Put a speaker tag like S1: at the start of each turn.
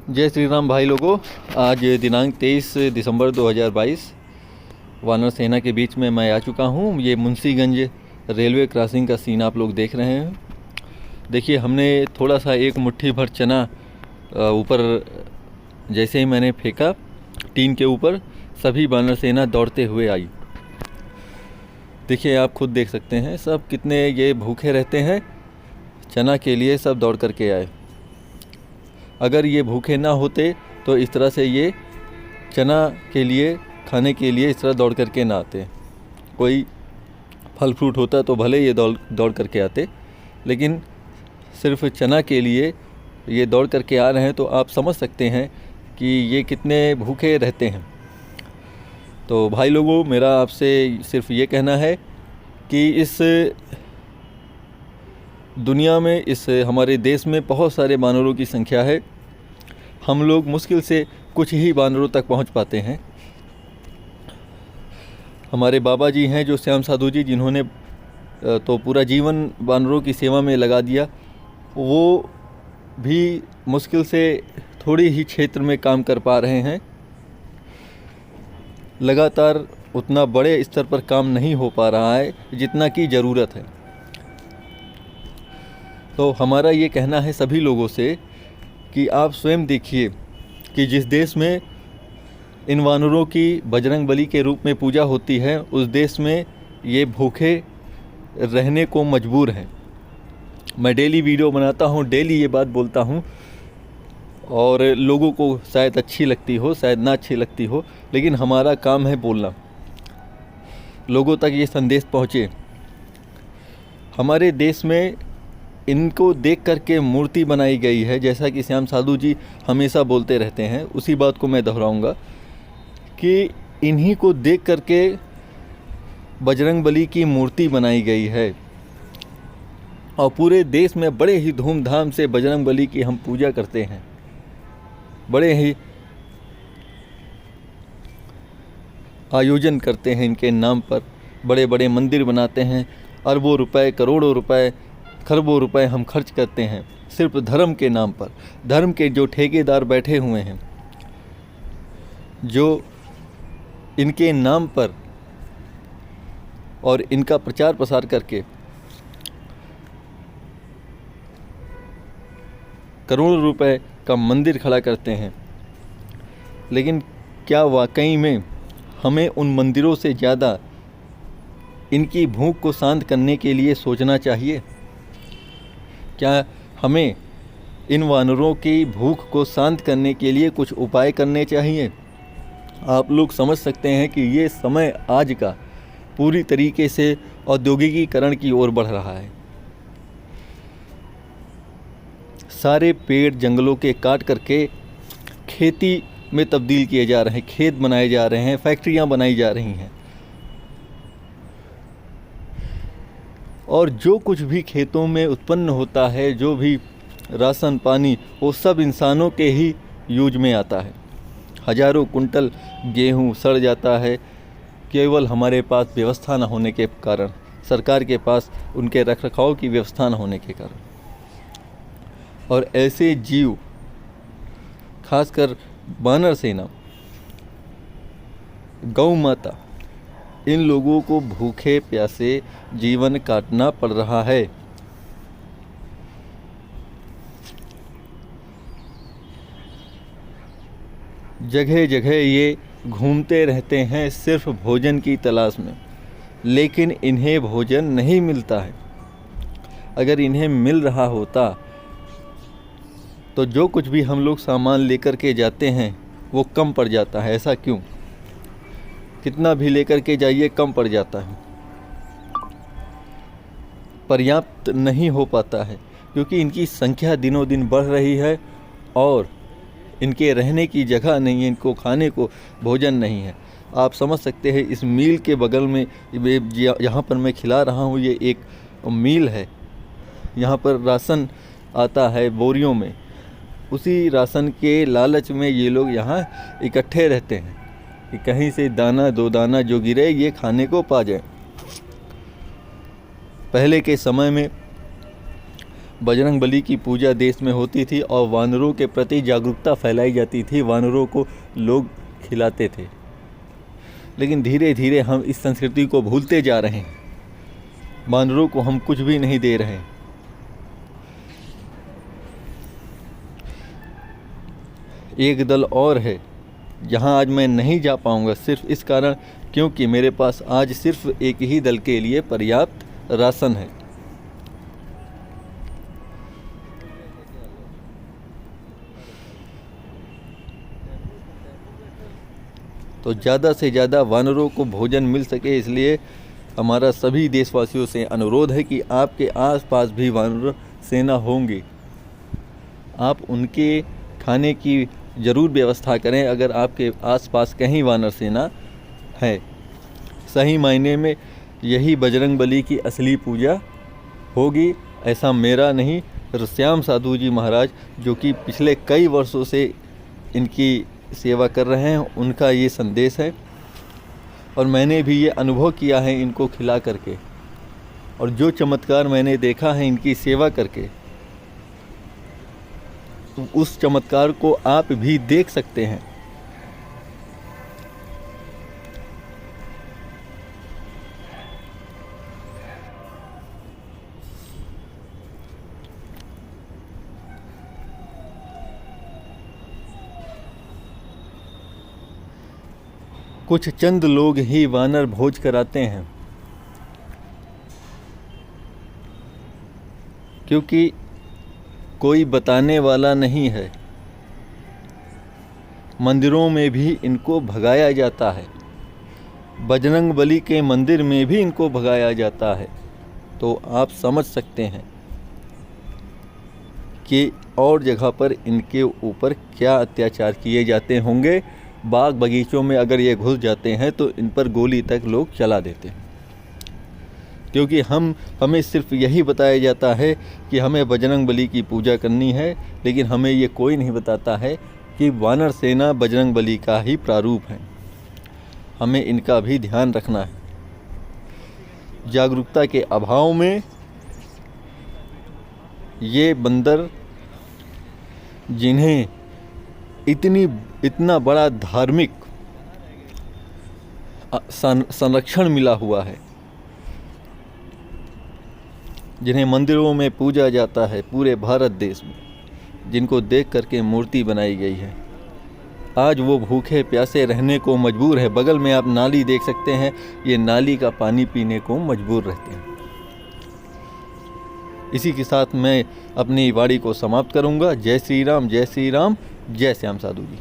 S1: जय श्री राम भाई लोगों। आज दिनांक 23 दिसंबर 2022 वानर सेना के बीच में मैं आ चुका हूँ। ये मुंशीगंज रेलवे क्रॉसिंग का सीन आप लोग देख रहे हैं। देखिए, हमने थोड़ा सा एक मुट्ठी भर चना ऊपर जैसे ही मैंने फेंका टीन के ऊपर, सभी वानर सेना दौड़ते हुए आई। देखिए, आप खुद देख सकते हैं सब कितने ये भूखे रहते हैं चना के लिए, सब दौड़ करके आए। अगर ये भूखे ना होते तो इस तरह से ये चना के लिए खाने के लिए इस तरह दौड़ करके ना आते। कोई फल फ्रूट होता तो भले ये दौड़ करके आते, लेकिन सिर्फ चना के लिए ये दौड़ करके आ रहे हैं, तो आप समझ सकते हैं कि ये कितने भूखे रहते हैं। तो भाई लोगों, मेरा आपसे सिर्फ ये कहना है कि इस दुनिया में, इस हमारे देश में बहुत सारे वानरों की संख्या है। हम लोग मुश्किल से कुछ ही वानरों तक पहुंच पाते हैं। हमारे बाबा जी हैं जो श्याम साधु जी, जिन्होंने तो पूरा जीवन वानरों की सेवा में लगा दिया, वो भी मुश्किल से थोड़ी ही क्षेत्र में काम कर पा रहे हैं। लगातार उतना बड़े स्तर पर काम नहीं हो पा रहा है जितना की ज़रूरत है। तो हमारा ये कहना है सभी लोगों से कि आप स्वयं देखिए कि जिस देश में इन वानरों की बजरंग बली के रूप में पूजा होती है, उस देश में ये भूखे रहने को मजबूर हैं। मैं डेली वीडियो बनाता हूँ, डेली ये बात बोलता हूँ, और लोगों को शायद अच्छी लगती हो, शायद ना अच्छी लगती हो, लेकिन हमारा काम है बोलना, लोगों तक ये संदेश पहुँचे। हमारे देश में इनको देख करके मूर्ति बनाई गई है, जैसा कि श्याम साधु जी हमेशा बोलते रहते हैं। उसी बात को मैं दोहराऊंगा कि इन्हीं को देख करके बजरंग बली की मूर्ति बनाई गई है, और पूरे देश में बड़े ही धूमधाम से बजरंग बली की हम पूजा करते हैं। बड़े ही आयोजन करते हैं इनके नाम पर, बड़े बड़े मंदिर बनाते हैं। अरबों रुपए, करोड़ों रुपए, खरबों रुपए हम खर्च करते हैं सिर्फ धर्म के नाम पर। धर्म के जो ठेकेदार बैठे हुए हैं, जो इनके नाम पर और इनका प्रचार प्रसार करके करोड़ों रुपए का मंदिर खड़ा करते हैं, लेकिन क्या वाकई में हमें उन मंदिरों से ज़्यादा इनकी भूख को शांत करने के लिए सोचना चाहिए? क्या हमें इन वानरों की भूख को शांत करने के लिए कुछ उपाय करने चाहिए? आप लोग समझ सकते हैं कि ये समय आज का पूरी तरीके से औद्योगिकीकरण की ओर बढ़ रहा है। सारे पेड़ जंगलों के काट करके खेती में तब्दील किए जा रहे हैं, खेत बनाए जा रहे हैं, फैक्ट्रियां बनाई जा रही हैं, और जो कुछ भी खेतों में उत्पन्न होता है, जो भी राशन पानी, वो सब इंसानों के ही यूज में आता है। हजारों कुंटल गेहूं सड़ जाता है केवल हमारे पास व्यवस्था न होने के कारण, सरकार के पास उनके रखरखाव की व्यवस्था न होने के कारण। और ऐसे जीव, खासकर वानर सेना, गौ माता, इन लोगों को भूखे प्यासे जीवन काटना पड़ रहा है। जगह जगह ये घूमते रहते हैं सिर्फ भोजन की तलाश में, लेकिन इन्हें भोजन नहीं मिलता है। अगर इन्हें मिल रहा होता तो जो कुछ भी हम लोग सामान लेकर के जाते हैं वो कम पड़ जाता है। ऐसा क्यों? कितना भी लेकर के जाइए कम पड़ जाता है, पर्याप्त नहीं हो पाता है, क्योंकि इनकी संख्या दिनों दिन बढ़ रही है और इनके रहने की जगह नहीं है, इनको खाने को भोजन नहीं है। आप समझ सकते हैं, इस मील के बगल में यहाँ पर मैं खिला रहा हूँ, ये एक मील है। यहाँ पर राशन आता है बोरियों में, उसी राशन के लालच में ये लोग यहाँ इकट्ठे रहते हैं कि कहीं से दाना दो दाना जो गिरे ये खाने को पा जाए। पहले के समय में बजरंग बली की पूजा देश में होती थी और वानरों के प्रति जागरूकता फैलाई जाती थी, वानरों को लोग खिलाते थे। लेकिन धीरे धीरे हम इस संस्कृति को भूलते जा रहे हैं, वानरों को हम कुछ भी नहीं दे रहे हैं। एक दल और है जहां आज मैं नहीं जा पाऊंगा, सिर्फ इस कारण क्योंकि मेरे पास आज सिर्फ एक ही दल के लिए पर्याप्त राशन है। तो ज़्यादा से ज़्यादा वानरों को भोजन मिल सके, इसलिए हमारा सभी देशवासियों से अनुरोध है कि आपके आसपास भी वानर सेना होंगी, आप उनके खाने की ज़रूर व्यवस्था करें। अगर आपके आसपास कहीं वानर सेना है, सही मायने में यही बजरंग बली की असली पूजा होगी। ऐसा मेरा नहीं, श्याम साधु जी महाराज जो कि पिछले कई वर्षों से इनकी सेवा कर रहे हैं, उनका ये संदेश है। और मैंने भी ये अनुभव किया है इनको खिला करके, और जो चमत्कार मैंने देखा है इनकी सेवा करके, तो उस चमत्कार को आप भी देख सकते हैं। कुछ चंद लोग ही वानर भोज कराते हैं, क्योंकि कोई बताने वाला नहीं है। मंदिरों में भी इनको भगाया जाता है, बजरंग बली के मंदिर में भी इनको भगाया जाता है। तो आप समझ सकते हैं कि और जगह पर इनके ऊपर क्या अत्याचार किए जाते होंगे। बाग बगीचों में अगर ये घुस जाते हैं तो इन पर गोली तक लोग चला देते हैं, क्योंकि हमें सिर्फ यही बताया जाता है कि हमें बजरंग बली की पूजा करनी है, लेकिन हमें ये कोई नहीं बताता है कि वानर सेना बजरंग बली का ही प्रारूप है। हमें इनका भी ध्यान रखना है। जागरूकता के अभाव में ये बंदर, जिन्हें इतना बड़ा धार्मिक संरक्षण मिला हुआ है, जिन्हें मंदिरों में पूजा जाता है पूरे भारत देश में, जिनको देख करके मूर्ति बनाई गई है, आज वो भूखे प्यासे रहने को मजबूर है। बगल में आप नाली देख सकते हैं, ये नाली का पानी पीने को मजबूर रहते हैं। इसी के साथ मैं अपनी वाणी को समाप्त करूंगा। जय श्री राम, जय श्री राम, जय श्याम साधु जी।